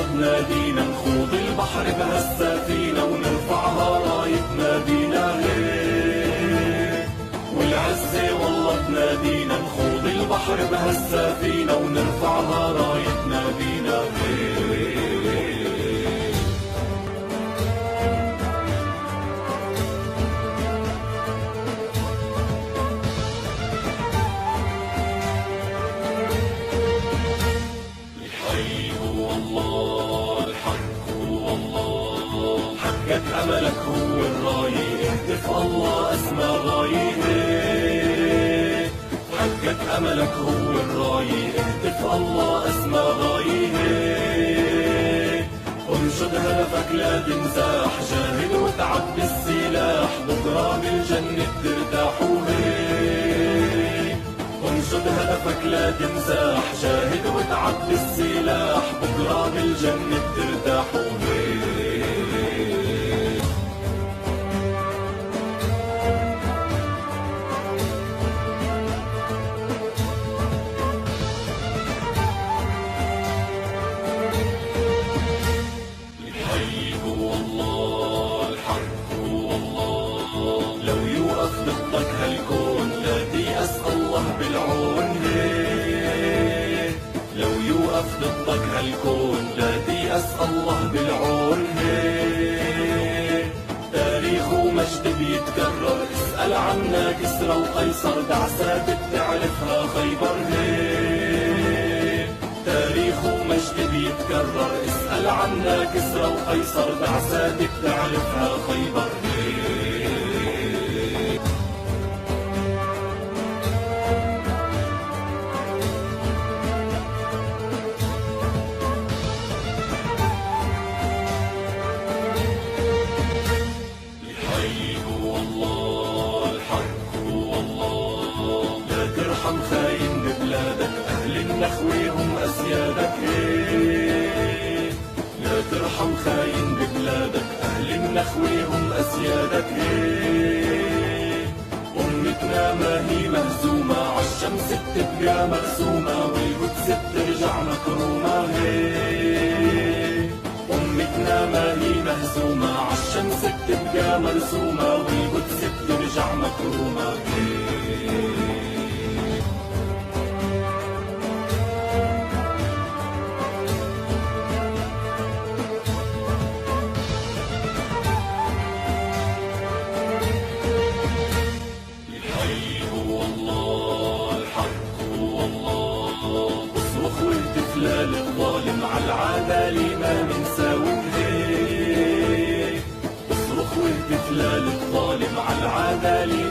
والله تنادينا، نخوض البحر بهالسفينة ونرفعها راية نادينا هيك. والعزة والله تنادينا، نخوض البحر بهالسفينة ونرفعها راية نادينا هيك. حقك أملك هو الراية، اهتف الله أسمى غاية. حقك أملك هو الراية، اهتف الله أسمى غاية. انشد هدفك لا تنزاح، جاهد وتعب بالسلاح، بكرة بالجنة ترتاح وهيك. انشد هدفك لا تنزاح، جاهد وتعب بالسلاح، بكرة بالجنة ترتاح وهيك. لو يوقف ضدك هالكون لا تيأس الله بالعون هيك. لو يوقف ضدك هالكون لا تيأس الله بالعون هيك. تاريخ ومجد بيتكرر، اسأل عنا كسرى وقيصر، دعسات بتعرفها خيبر هيك. تاريخ ومجد بيتكرر، اسأل عنا كسرى وقيصر، دعسات بتعرفها خيبر هيك. خاين ببلادك، أهل النخوة هم أسيادك هيك. لا ترحم خاين ببلادك، أهل النخوة هم أسيادك هيك. أمتنا ما هي مهزومة، عالشمس بتبقى مرسومة، والقدس بترجع مكرومة هيك. أمتنا ما هي مهزومة، عالشمس بتبقى مرسومة، والقدس بترجع مكرومة هيك. للظالم عالعدالة ما منساوي هيك. اصرخ واهتف للظالم عالعدالة